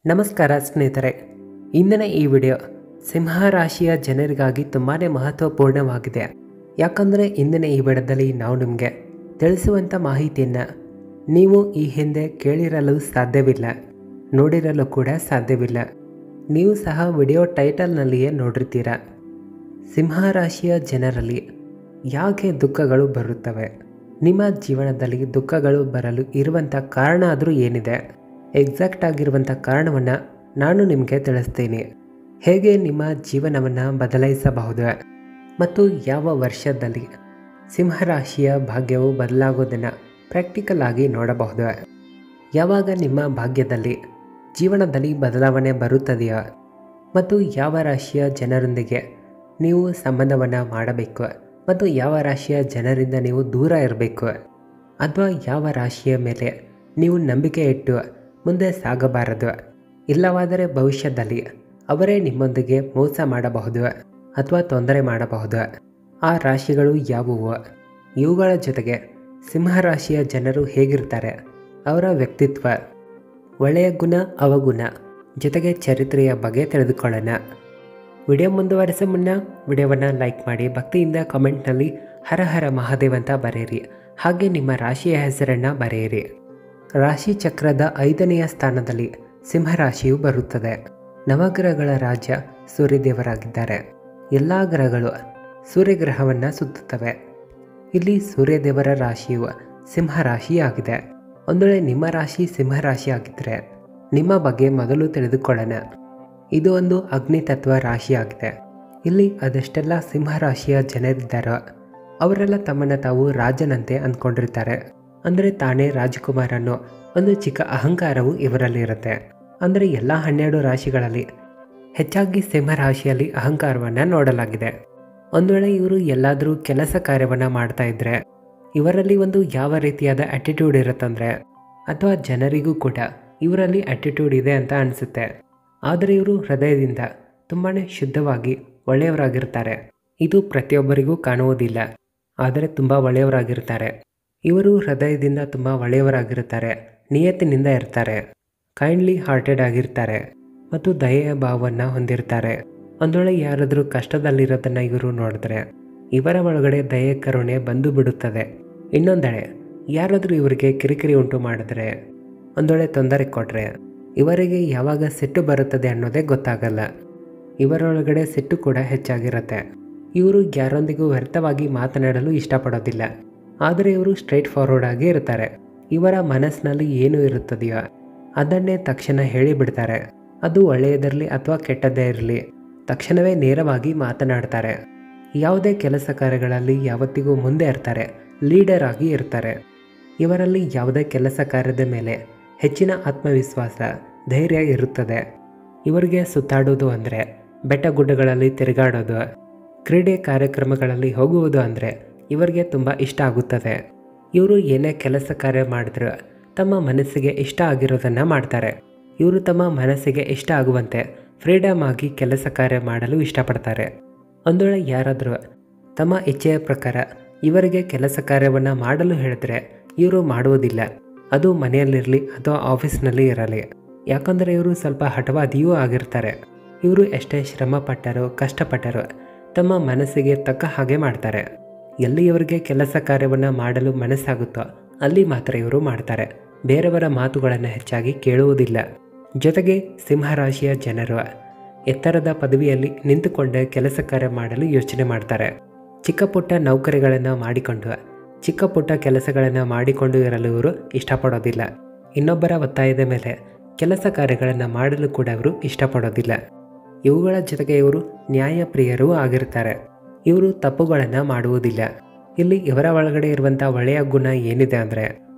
ನಮಸ್ಕಾರ ಸ್ನೇಹಿತರೆ, ಇಂದಿನ ಈ ವಿಡಿಯೋ ಸಿಂಹ ರಾಶಿಯ ಜನರಿಗಾಗಿ ತುಂಬಾ ಮಹತ್ವಪೂರ್ಣವಾಗಿದೆ. ಯಾಕಂದರೆ ಇಂದಿನ ಈ ವಿಡಿಯೋದಲ್ಲಿ ನಾವು ನಿಮಗೆ ತಿಳಿಸುವಂಥ ಮಾಹಿತಿಯನ್ನು ನೀವು ಈ ಹಿಂದೆ ಕೇಳಿರಲು ಸಾಧ್ಯವಿಲ್ಲ, ನೋಡಿರಲು ಕೂಡ ಸಾಧ್ಯವಿಲ್ಲ. ನೀವು ಸಹ ವಿಡಿಯೋ ಟೈಟಲ್ನಲ್ಲಿಯೇ ನೋಡಿರ್ತೀರ. ಸಿಂಹ ರಾಶಿಯ ಜನರಲ್ಲಿ ಯಾಕೆ ದುಃಖಗಳು ಬರುತ್ತವೆ, ನಿಮ್ಮ ಜೀವನದಲ್ಲಿ ದುಃಖಗಳು ಬರಲು ಇರುವಂಥ ಕಾರಣ ಆದರೂ ಏನಿದೆ, ಎಕ್ಸಾಕ್ಟ್ ಆಗಿರುವಂಥ ಕಾರಣವನ್ನು ನಾನು ನಿಮಗೆ ತಿಳಿಸ್ತೀನಿ. ಹೇಗೆ ನಿಮ್ಮ ಜೀವನವನ್ನು ಬದಲಾಯಿಸಬಹುದು ಮತ್ತು ಯಾವ ವರ್ಷದಲ್ಲಿ ಸಿಂಹರಾಶಿಯ ಭಾಗ್ಯವು ಬದಲಾಗೋದನ್ನು ಪ್ರಾಕ್ಟಿಕಲ್ ಆಗಿ ನೋಡಬಹುದು. ಯಾವಾಗ ನಿಮ್ಮ ಭಾಗ್ಯದಲ್ಲಿ ಜೀವನದಲ್ಲಿ ಬದಲಾವಣೆ ಬರುತ್ತದೆಯೋ ಮತ್ತು ಯಾವ ರಾಶಿಯ ಜನರೊಂದಿಗೆ ನೀವು ಸಂಬಂಧವನ್ನು ಮಾಡಬೇಕು ಮತ್ತು ಯಾವ ರಾಶಿಯ ಜನರಿಂದ ನೀವು ದೂರ ಇರಬೇಕು, ಅಥವಾ ಯಾವ ರಾಶಿಯ ಮೇಲೆ ನೀವು ನಂಬಿಕೆ ಇಟ್ಟು ಮುಂದೆ ಸಾಗಬಾರದು, ಇಲ್ಲವಾದರೆ ಭವಿಷ್ಯದಲ್ಲಿ ಅವರೇ ನಿಮ್ಮೊಂದಿಗೆ ಮೋಸ ಮಾಡಬಹುದು ಅಥವಾ ತೊಂದರೆ ಮಾಡಬಹುದು. ಆ ರಾಶಿಗಳು ಯಾವುವು, ಇವುಗಳ ಜೊತೆಗೆ ಸಿಂಹರಾಶಿಯ ಜನರು ಹೇಗಿರ್ತಾರೆ, ಅವರ ವ್ಯಕ್ತಿತ್ವ, ಒಳ್ಳೆಯ ಗುಣ ಅವಗುಣ ಜೊತೆಗೆ ಚರಿತ್ರೆಯ ಬಗ್ಗೆ ತಿಳಿದುಕೊಳ್ಳೋಣ. ವಿಡಿಯೋ ಮುಂದುವರಿಸೋ ಮುನ್ನ ವಿಡಿಯೋವನ್ನು ಲೈಕ್ ಮಾಡಿ, ಭಕ್ತಿಯಿಂದ ಕಾಮೆಂಟ್ನಲ್ಲಿ ಹರ ಹರ ಮಹಾದೇವ್ ಅಂತ ಬರೆಯಿರಿ. ಹಾಗೆ ನಿಮ್ಮ ರಾಶಿಯ ಹೆಸರನ್ನು ಬರೆಯಿರಿ. ರಾಶಿ ಚಕ್ರದ 5ನೆಯ ಸ್ಥಾನದಲ್ಲಿ ಸಿಂಹರಾಶಿಯು ಬರುತ್ತದೆ. ನವಗ್ರಹಗಳ ರಾಜ್ಯ ಸೂರ್ಯದೇವರಾಗಿದ್ದಾರೆ. ಎಲ್ಲ ಗ್ರಹಗಳು ಸೂರ್ಯಗ್ರಹವನ್ನು ಸುತ್ತುತ್ತವೆ. ಇಲ್ಲಿ ಸೂರ್ಯದೇವರ ರಾಶಿಯು ಸಿಂಹರಾಶಿಯಾಗಿದೆ. ಒಂದು ವೇಳೆ ನಿಮ್ಮ ರಾಶಿ ಸಿಂಹರಾಶಿ ಆಗಿದ್ದರೆ ನಿಮ್ಮ ಬಗ್ಗೆ ಮೊದಲು ತಿಳಿದುಕೊಳ್ಳೋಣ. ಇದು ಒಂದು ಅಗ್ನಿತತ್ವ ರಾಶಿಯಾಗಿದೆ. ಇಲ್ಲಿ ಅದೆಷ್ಟೆಲ್ಲ ಸಿಂಹರಾಶಿಯ ಜನರಿದ್ದಾರೋ ಅವರೆಲ್ಲ ತಮ್ಮನ್ನು ತಾವು ರಾಜನಂತೆ ಅಂದ್ಕೊಂಡಿರ್ತಾರೆ. ಅಂದರೆ ತಾನೇ ರಾಜಕುಮಾರ ಅನ್ನೋ ಒಂದು ಚಿಕ್ಕ ಅಹಂಕಾರವು ಇವರಲ್ಲಿ ಇರುತ್ತೆ. ಅಂದರೆ ಎಲ್ಲ 12 ರಾಶಿಗಳಲ್ಲಿ ಹೆಚ್ಚಾಗಿ ಸಿಂಹರಾಶಿಯಲ್ಲಿ ಅಹಂಕಾರವನ್ನು ನೋಡಲಾಗಿದೆ. ಒಂದು ವೇಳೆ ಇವರು ಎಲ್ಲಾದರೂ ಕೆಲಸ ಕಾರ್ಯವನ್ನು ಮಾಡ್ತಾ ಇದ್ದರೆ ಇವರಲ್ಲಿ ಒಂದು ಯಾವ ರೀತಿಯಾದ ಆಟಿಟ್ಯೂಡ್ ಇರುತ್ತಂದರೆ, ಅಥವಾ ಜನರಿಗೂ ಕೂಡ ಇವರಲ್ಲಿ ಆಟಿಟ್ಯೂಡ್ ಇದೆ ಅಂತ ಅನಿಸುತ್ತೆ. ಆದರೆ ಇವರು ಹೃದಯದಿಂದ ತುಂಬಾ ಶುದ್ಧವಾಗಿ ಒಳ್ಳೆಯವರಾಗಿರ್ತಾರೆ. ಇದು ಪ್ರತಿಯೊಬ್ಬರಿಗೂ ಕಾಣುವುದಿಲ್ಲ, ಆದರೆ ತುಂಬ ಒಳ್ಳೆಯವರಾಗಿರ್ತಾರೆ. ಇವರು ಹೃದಯದಿಂದ ತುಂಬ ಒಳ್ಳೆಯವರಾಗಿರ್ತಾರೆ, ನಿಯತ್ತಿನಿಂದ ಇರ್ತಾರೆ, ಕೈಂಡ್ಲಿ ಹಾರ್ಟೆಡ್ ಆಗಿರ್ತಾರೆ ಮತ್ತು ದಯೆಯ ಭಾವವನ್ನು ಹೊಂದಿರ್ತಾರೆ. ಒಂದು ವೇಳೆ ಯಾರಾದರೂ ಕಷ್ಟದಲ್ಲಿರೋದನ್ನು ಇವರು ನೋಡಿದ್ರೆ ಇವರ ಒಳಗಡೆ ದಯೆ ಕರುಣೆ ಬಂದು ಬಿಡುತ್ತದೆ. ಇನ್ನೊಂದೆಡೆ ಯಾರಾದರೂ ಇವರಿಗೆ ಕಿರಿಕಿರಿ ಉಂಟು ಮಾಡಿದ್ರೆ, ಒಂದು ವೇಳೆ ತೊಂದರೆ ಕೊಟ್ಟರೆ ಇವರಿಗೆ ಯಾವಾಗ ಸಿಟ್ಟು ಬರುತ್ತದೆ ಅನ್ನೋದೇ ಗೊತ್ತಾಗಲ್ಲ. ಇವರೊಳಗಡೆ ಸಿಟ್ಟು ಕೂಡ ಹೆಚ್ಚಾಗಿರುತ್ತೆ. ಇವರು ಯಾರೊಂದಿಗೂ ವ್ಯರ್ಥವಾಗಿ ಮಾತನಾಡಲು ಇಷ್ಟಪಡೋದಿಲ್ಲ. ಆದರೆ ಇವರು ಸ್ಟ್ರೈಟ್ ಫಾರ್ವರ್ಡ್ ಆಗಿ ಇರ್ತಾರೆ. ಇವರ ಮನಸ್ಸಿನಲ್ಲಿ ಏನು ಇರುತ್ತದೆಯೋ ಅದನ್ನೇ ತಕ್ಷಣ ಹೇಳಿಬಿಡ್ತಾರೆ. ಅದು ಒಳ್ಳೆಯದಿರಲಿ ಅಥವಾ ಕೆಟ್ಟದ್ದೇ ಇರಲಿ, ತಕ್ಷಣವೇ ನೇರವಾಗಿ ಮಾತನಾಡ್ತಾರೆ. ಯಾವುದೇ ಕೆಲಸ ಕಾರ್ಯಗಳಲ್ಲಿ ಯಾವತ್ತಿಗೂ ಮುಂದೆ ಇರ್ತಾರೆ, ಲೀಡರ್ ಆಗಿ ಇರ್ತಾರೆ. ಇವರಲ್ಲಿ ಯಾವುದೇ ಕೆಲಸ ಕಾರ್ಯದ ಮೇಲೆ ಹೆಚ್ಚಿನ ಆತ್ಮವಿಶ್ವಾಸ, ಧೈರ್ಯ ಇರುತ್ತದೆ. ಇವರಿಗೆ ಸುತ್ತಾಡೋದು ಅಂದರೆ ಬೆಟ್ಟ ಗುಡ್ಡಗಳಲ್ಲಿ ತಿರುಗಾಡೋದು, ಕ್ರೀಡೆ ಕಾರ್ಯಕ್ರಮಗಳಲ್ಲಿ ಹೋಗುವುದು ಅಂದರೆ ಇವರಿಗೆ ತುಂಬ ಇಷ್ಟ ಆಗುತ್ತದೆ. ಇವರು ಏನೇ ಕೆಲಸ ಕಾರ್ಯ ಮಾಡಿದ್ರು ತಮ್ಮ ಮನಸ್ಸಿಗೆ ಇಷ್ಟ ಆಗಿರೋದನ್ನು ಮಾಡ್ತಾರೆ. ಇವರು ತಮ್ಮ ಮನಸ್ಸಿಗೆ ಇಷ್ಟ ಆಗುವಂತೆ ಫ್ರೀಡಮ್ ಆಗಿ ಕೆಲಸ ಕಾರ್ಯ ಮಾಡಲು ಇಷ್ಟಪಡ್ತಾರೆ. ಒಂದು ವೇಳೆ ಯಾರಾದರೂ ತಮ್ಮ ಇಚ್ಛೆಯ ಪ್ರಕಾರ ಇವರಿಗೆ ಕೆಲಸ ಕಾರ್ಯವನ್ನು ಮಾಡಲು ಹೇಳಿದ್ರೆ ಇವರು ಮಾಡುವುದಿಲ್ಲ. ಅದು ಮನೆಯಲ್ಲಿರಲಿ ಅಥವಾ ಆಫೀಸ್ನಲ್ಲಿ ಇರಲಿ. ಯಾಕಂದರೆ ಇವರು ಸ್ವಲ್ಪ ಹಠವಾದಿಯೂ ಆಗಿರ್ತಾರೆ. ಇವರು ಎಷ್ಟೇ ಶ್ರಮ ಪಟ್ಟರೋ ಕಷ್ಟಪಟ್ಟರೋ ತಮ್ಮ ಮನಸ್ಸಿಗೆ ತಕ್ಕ ಹಾಗೆ ಮಾಡ್ತಾರೆ. ಎಲ್ಲಿ ಇವರಿಗೆ ಕೆಲಸ ಕಾರ್ಯವನ್ನು ಮಾಡಲು ಮನಸ್ಸಾಗುತ್ತೋ ಅಲ್ಲಿ ಮಾತ್ರ ಇವರು ಮಾಡ್ತಾರೆ. ಬೇರೆಯವರ ಮಾತುಗಳನ್ನು ಹೆಚ್ಚಾಗಿ ಕೇಳುವುದಿಲ್ಲ. ಜೊತೆಗೆ ಸಿಂಹರಾಶಿಯ ಜನರು ಎತ್ತರದ ಪದವಿಯಲ್ಲಿ ನಿಂತುಕೊಂಡೇ ಕೆಲಸ ಕಾರ್ಯ ಮಾಡಲು ಯೋಚನೆ ಮಾಡ್ತಾರೆ. ಚಿಕ್ಕ ಪುಟ್ಟ ನೌಕರಿಗಳನ್ನು ಮಾಡಿಕೊಂಡು ಚಿಕ್ಕ ಪುಟ್ಟ ಕೆಲಸಗಳನ್ನು ಮಾಡಿಕೊಂಡು ಇರಲು ಇವರು ಇಷ್ಟಪಡೋದಿಲ್ಲ. ಇನ್ನೊಬ್ಬರ ಒತ್ತಾಯದ ಮೇಲೆ ಕೆಲಸ ಕಾರ್ಯಗಳನ್ನು ಮಾಡಲು ಕೂಡ ಇವರು ಇಷ್ಟಪಡೋದಿಲ್ಲ. ಇವುಗಳ ಜೊತೆಗೆ ಇವರು ನ್ಯಾಯಪ್ರಿಯರೂ ಆಗಿರ್ತಾರೆ. ಇವರು ತಪ್ಪುಗಳನ್ನು ಮಾಡುವುದಿಲ್ಲ. ಇಲ್ಲಿ ಇವರ ಒಳಗಡೆ ಇರುವಂಥ ಒಳ್ಳೆಯ ಗುಣ ಏನಿದೆ ಅಂದರೆ,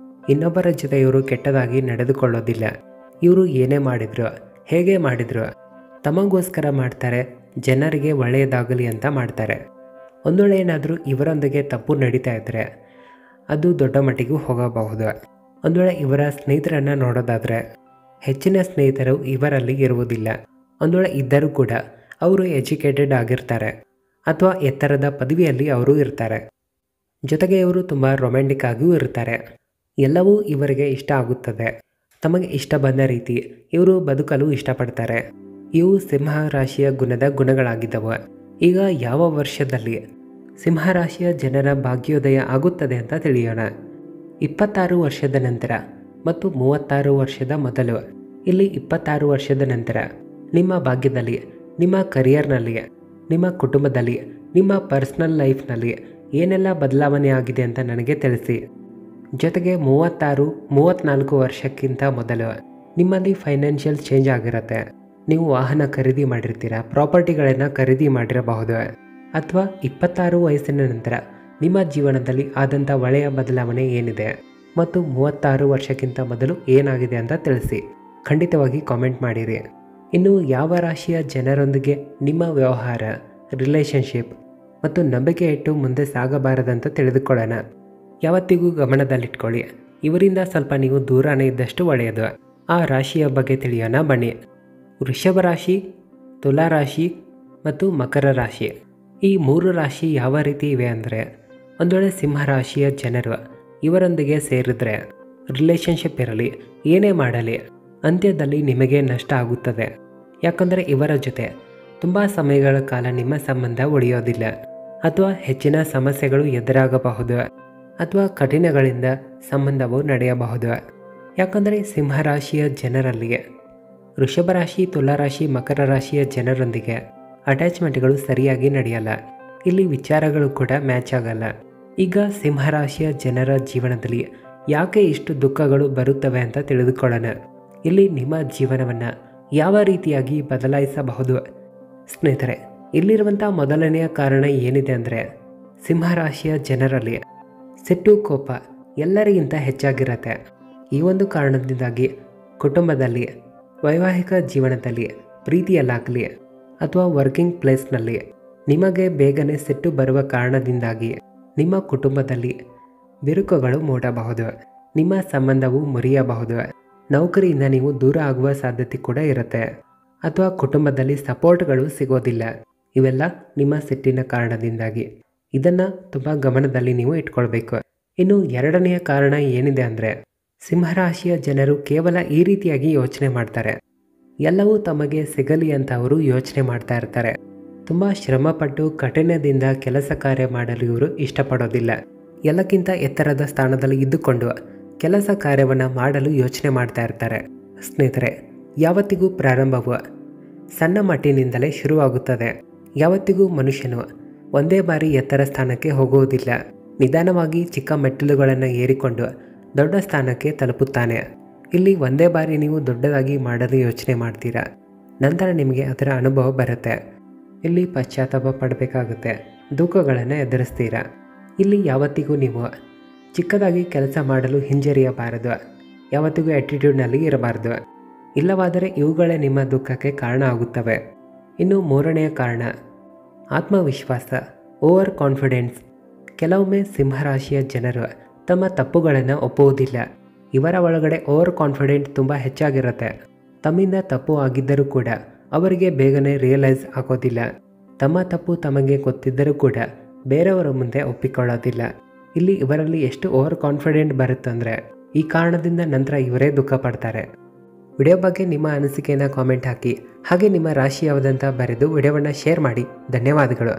ಇನ್ನೊಬ್ಬರ ಜೊತೆ ಇವರು ಕೆಟ್ಟದಾಗಿ ನಡೆದುಕೊಳ್ಳೋದಿಲ್ಲ. ಇವರು ಏನೇ ಮಾಡಿದ್ರು ಹೇಗೆ ಮಾಡಿದ್ರು ತಮಗೋಸ್ಕರ ಮಾಡ್ತಾರೆ, ಜನರಿಗೆ ಒಳ್ಳೆಯದಾಗಲಿ ಅಂತ ಮಾಡ್ತಾರೆ. ಒಂದು ವೇಳೆ ಏನಾದರೂ ಇವರೊಂದಿಗೆ ತಪ್ಪು ನಡೀತಾ ಇದ್ದರೆ ಅದು ದೊಡ್ಡ ಮಟ್ಟಿಗೂ ಹೋಗಬಹುದು. ಒಂದು ವೇಳೆ ಇವರ ಸ್ನೇಹಿತರನ್ನು ನೋಡೋದಾದರೆ ಹೆಚ್ಚಿನ ಸ್ನೇಹಿತರು ಇವರಲ್ಲಿ ಇರುವುದಿಲ್ಲ. ಒಂದು ವೇಳೆ ಇದ್ದರೂ ಕೂಡ ಅವರು ಎಜುಕೇಟೆಡ್ ಆಗಿರ್ತಾರೆ ಅಥವಾ ಎತ್ತರದ ಪದವಿಯಲ್ಲಿ ಅವರು ಇರ್ತಾರೆ. ಜೊತೆಗೆ ಇವರು ತುಂಬ ರೊಮ್ಯಾಂಟಿಕ್ ಆಗಿಯೂ ಇರ್ತಾರೆ. ಎಲ್ಲವೂ ಇವರಿಗೆ ಇಷ್ಟ ಆಗುತ್ತದೆ. ತಮಗೆ ಇಷ್ಟ ಬಂದ ರೀತಿ ಇವರು ಬದುಕಲು ಇಷ್ಟಪಡ್ತಾರೆ. ಇವು ಸಿಂಹ ರಾಶಿಯ ಗುಣಗಳಾಗಿದ್ದವು. ಈಗ ಯಾವ ವರ್ಷದಲ್ಲಿ ಸಿಂಹರಾಶಿಯ ಜನರ ಭಾಗ್ಯೋದಯ ಆಗುತ್ತದೆ ಅಂತ ತಿಳಿಯೋಣ. 26 ವರ್ಷದ ನಂತರ ಮತ್ತು 36 ವರ್ಷದ ಮೊದಲು. ಇಲ್ಲಿ 26 ವರ್ಷದ ನಂತರ ನಿಮ್ಮ ಭಾಗ್ಯದಲ್ಲಿ, ನಿಮ್ಮ ಕರಿಯರ್ನಲ್ಲಿ, ನಿಮ್ಮ ಕುಟುಂಬದಲ್ಲಿ, ನಿಮ್ಮ ಪರ್ಸ್ನಲ್ ಲೈಫ್ನಲ್ಲಿ ಏನೆಲ್ಲ ಬದಲಾವಣೆ ಆಗಿದೆ ಅಂತ ನನಗೆ ತಿಳಿಸಿ. ಜೊತೆಗೆ 34 ವರ್ಷಕ್ಕಿಂತ ಮೊದಲು ನಿಮ್ಮಲ್ಲಿ ಫೈನಾನ್ಷಿಯಲ್ ಚೇಂಜ್ ಆಗಿರುತ್ತೆ. ನೀವು ವಾಹನ ಖರೀದಿ ಮಾಡಿರ್ತೀರ, ಪ್ರಾಪರ್ಟಿಗಳನ್ನು ಖರೀದಿ ಮಾಡಿರಬಹುದು. ಅಥವಾ 26 ವಯಸ್ಸಿನ ನಂತರ ನಿಮ್ಮ ಜೀವನದಲ್ಲಿ ಆದಂಥ ಒಳ್ಳೆಯ ಬದಲಾವಣೆ ಏನಿದೆ ಮತ್ತು 36 ವರ್ಷಕ್ಕಿಂತ ಮೊದಲು ಏನಾಗಿದೆ ಅಂತ ತಿಳಿಸಿ. ಖಂಡಿತವಾಗಿ ಕಾಮೆಂಟ್ ಮಾಡಿರಿ. ಇನ್ನು ಯಾವ ರಾಶಿಯ ಜನರೊಂದಿಗೆ ನಿಮ್ಮ ವ್ಯವಹಾರ, ರಿಲೇಷನ್ಶಿಪ್ ಮತ್ತು ನಂಬಿಕೆ ಇಟ್ಟು ಮುಂದೆ ಸಾಗಬಾರದಂತ ತಿಳಿದುಕೊಳ್ಳೋಣ. ಯಾವತ್ತಿಗೂ ಗಮನದಲ್ಲಿಟ್ಕೊಳ್ಳಿ, ಇವರಿಂದ ಸ್ವಲ್ಪ ನೀವು ದೂರನೇ ಇದ್ದಷ್ಟು ಒಳ್ಳೆಯದು. ಆ ರಾಶಿಯ ಬಗ್ಗೆ ತಿಳಿಯೋಣ ಬನ್ನಿ. ವೃಷಭ ರಾಶಿ, ತುಲಾ ರಾಶಿ ಮತ್ತು ಮಕರ ರಾಶಿ. ಈ 3 ರಾಶಿ ಯಾವ ರೀತಿ ಇವೆ ಅಂದರೆ, ಒಂದು ವೇಳೆ ಸಿಂಹ ರಾಶಿಯ ಜನರು ಇವರೊಂದಿಗೆ ಸೇರಿದ್ರೆ ರಿಲೇಷನ್ಶಿಪ್ ಇರಲಿ, ಏನೇ ಮಾಡಲಿ ಅಂತ್ಯದಲ್ಲಿ ನಿಮಗೆ ನಷ್ಟ ಆಗುತ್ತದೆ. ಯಾಕಂದರೆ ಇವರ ಜೊತೆ ತುಂಬ ಸಮಯಗಳ ಕಾಲ ನಿಮ್ಮ ಸಂಬಂಧ ಉಳಿಯೋದಿಲ್ಲ, ಅಥವಾ ಹೆಚ್ಚಿನ ಸಮಸ್ಯೆಗಳು ಎದುರಾಗಬಹುದು, ಅಥವಾ ಕಠಿಣಗಳಿಂದ ಸಂಬಂಧವು ನಡೆಯಬಹುದು. ಯಾಕಂದರೆ ಸಿಂಹರಾಶಿಯ ಜನರಲ್ಲಿ ವೃಷಭ ರಾಶಿ, ತುಲಾ ರಾಶಿ, ಮಕರ ರಾಶಿಯ ಜನರೊಂದಿಗೆ ಅಟ್ಯಾಚ್ಮೆಂಟ್ಗಳು ಸರಿಯಾಗಿ ನಡೆಯಲ್ಲ. ಇಲ್ಲಿ ವಿಚಾರಗಳು ಕೂಡ ಮ್ಯಾಚ್ ಆಗಲ್ಲ. ಈಗ ಸಿಂಹರಾಶಿಯ ಜನರ ಜೀವನದಲ್ಲಿ ಯಾಕೆ ಇಷ್ಟು ದುಃಖಗಳು ಬರುತ್ತವೆ ಅಂತ ತಿಳಿದುಕೊಳ್ಳೋಣ. ಇಲ್ಲಿ ನಿಮ್ಮ ಜೀವನವನ್ನು ಯಾವ ರೀತಿಯಾಗಿ ಬದಲಾಯಿಸಬಹುದು. ಸ್ನೇಹಿತರೆ, ಇಲ್ಲಿರುವಂಥ ಮೊದಲನೆಯ ಕಾರಣ ಏನಿದೆ ಅಂದರೆ, ಸಿಂಹರಾಶಿಯ ಜನರಲ್ಲಿ ಸಿಟ್ಟು, ಕೋಪ ಎಲ್ಲರಿಗಿಂತ ಹೆಚ್ಚಾಗಿರುತ್ತೆ. ಈ ಒಂದು ಕಾರಣದಿಂದಾಗಿ ಕುಟುಂಬದಲ್ಲಿ, ವೈವಾಹಿಕ ಜೀವನದಲ್ಲಿ, ಪ್ರೀತಿಯಲ್ಲಾಗಲಿ ಅಥವಾ ವರ್ಕಿಂಗ್ ಪ್ಲೇಸ್ನಲ್ಲಿ ನಿಮಗೆ ಬೇಗನೆ ಸಿಟ್ಟು ಬರುವ ಕಾರಣದಿಂದಾಗಿ ನಿಮ್ಮ ಕುಟುಂಬದಲ್ಲಿ ಬಿರುಕುಗಳು ಮೂಡಬಹುದು, ನಿಮ್ಮ ಸಂಬಂಧವು ಮುರಿಯಬಹುದು, ನೌಕರಿಯಿಂದ ನೀವು ದೂರ ಆಗುವ ಸಾಧ್ಯತೆ ಕೂಡ ಇರುತ್ತೆ, ಅಥವಾ ಕುಟುಂಬದಲ್ಲಿ ಸಪೋರ್ಟ್ಗಳು ಸಿಗೋದಿಲ್ಲ. ಇವೆಲ್ಲ ನಿಮ್ಮ ಸಿಟ್ಟಿನ ಕಾರಣದಿಂದಾಗಿ. ಇದನ್ನು ತುಂಬ ಗಮನದಲ್ಲಿ ನೀವು ಇಟ್ಕೊಳ್ಬೇಕು. ಇನ್ನು ಎರಡನೆಯ ಕಾರಣ ಏನಿದೆ ಅಂದರೆ, ಸಿಂಹರಾಶಿಯ ಜನರು ಕೇವಲ ಈ ರೀತಿಯಾಗಿ ಯೋಚನೆ ಮಾಡ್ತಾರೆ. ಎಲ್ಲವೂ ತಮಗೆ ಸಿಗಲಿ ಅಂತ ಅವರು ಯೋಚನೆ ಮಾಡ್ತಾ ಇರ್ತಾರೆ. ತುಂಬ ಶ್ರಮಪಟ್ಟು ಕಠಿಣದಿಂದ ಕೆಲಸ ಕಾರ್ಯ ಮಾಡಲು ಇವರು ಇಷ್ಟಪಡೋದಿಲ್ಲ. ಎಲ್ಲಕ್ಕಿಂತ ಎತ್ತರದ ಸ್ಥಾನದಲ್ಲಿ ಇದ್ದುಕೊಂಡು ಕೆಲಸ ಕಾರ್ಯವನ್ನು ಮಾಡಲು ಯೋಚನೆ ಮಾಡ್ತಾ ಇರ್ತಾರೆ. ಸ್ನೇಹಿತರೆ, ಯಾವತ್ತಿಗೂ ಪ್ರಾರಂಭವು ಸಣ್ಣ ಮಟ್ಟಿನಿಂದಲೇ ಶುರುವಾಗುತ್ತದೆ. ಯಾವತ್ತಿಗೂ ಮನುಷ್ಯನು ಒಂದೇ ಬಾರಿ ಎತ್ತರ ಸ್ಥಾನಕ್ಕೆ ಹೋಗುವುದಿಲ್ಲ. ನಿಧಾನವಾಗಿ ಚಿಕ್ಕ ಮೆಟ್ಟಿಲುಗಳನ್ನು ಏರಿಕೊಂಡು ದೊಡ್ಡ ಸ್ಥಾನಕ್ಕೆ ತಲುಪುತ್ತಾನೆ. ಇಲ್ಲಿ ಒಂದೇ ಬಾರಿ ನೀವು ದೊಡ್ಡದಾಗಿ ಮಾಡಲು ಯೋಚನೆ ಮಾಡ್ತೀರಾ, ನಂತರ ನಿಮಗೆ ಅದರ ಅನುಭವ ಬರುತ್ತೆ. ಇಲ್ಲಿ ಪಶ್ಚಾತ್ತಾಪ ಪಡಬೇಕಾಗುತ್ತೆ, ದುಃಖಗಳನ್ನು ಎದುರಿಸ್ತೀರಾ. ಇಲ್ಲಿ ಯಾವತ್ತಿಗೂ ನೀವು ಚಿಕ್ಕದಾಗಿ ಕೆಲಸ ಮಾಡಲು ಹಿಂಜರಿಯಬಾರದು, ಯಾವತ್ತಿಗೂ ಆ್ಯಟಿಟ್ಯೂಡ್ನಲ್ಲಿ ಇರಬಾರ್ದು. ಇಲ್ಲವಾದರೆ ಇವುಗಳೇ ನಿಮ್ಮ ದುಃಖಕ್ಕೆ ಕಾರಣ ಆಗುತ್ತವೆ. ಇನ್ನು ಮೂರನೆಯ ಕಾರಣ ಆತ್ಮವಿಶ್ವಾಸ, ಓವರ್ ಕಾನ್ಫಿಡೆನ್ಸ್. ಕೆಲವೊಮ್ಮೆ ಸಿಂಹರಾಶಿಯ ಜನರು ತಮ್ಮ ತಪ್ಪುಗಳನ್ನು ಒಪ್ಪುವುದಿಲ್ಲ. ಇವರ ಒಳಗಡೆ ಓವರ್ ಕಾನ್ಫಿಡೆಂಟ್ ತುಂಬ ಹೆಚ್ಚಾಗಿರುತ್ತೆ. ತಮ್ಮಿಂದ ತಪ್ಪು ಆಗಿದ್ದರೂ ಕೂಡ ಅವರಿಗೆ ಬೇಗನೆ ರಿಯಲೈಸ್ ಆಗೋದಿಲ್ಲ. ತಮ್ಮ ತಪ್ಪು ತಮಗೆ ಗೊತ್ತಿದ್ದರೂ ಕೂಡ ಬೇರೆಯವರ ಮುಂದೆ ಒಪ್ಪಿಕೊಳ್ಳೋದಿಲ್ಲ. ಇಲ್ಲಿ ಇವರಲ್ಲಿ ಎಷ್ಟು ಓವರ್ ಕಾನ್ಫಿಡೆಂಟ್ ಬರುತ್ತಂದರೆ, ಈ ಕಾರಣದಿಂದ ನಂತರ ಇವರೇ ದುಃಖ ಪಡ್ತಾರೆ. ವಿಡಿಯೋ ಬಗ್ಗೆ ನಿಮ್ಮ ಅನಿಸಿಕೆಯನ್ನು ಕಾಮೆಂಟ್ ಹಾಕಿ, ಹಾಗೆ ನಿಮ್ಮ ರಾಶಿ ಯಾವುದಂತ ಬರೆದು ವಿಡಿಯೋವನ್ನು ಶೇರ್ ಮಾಡಿ. ಧನ್ಯವಾದಗಳು.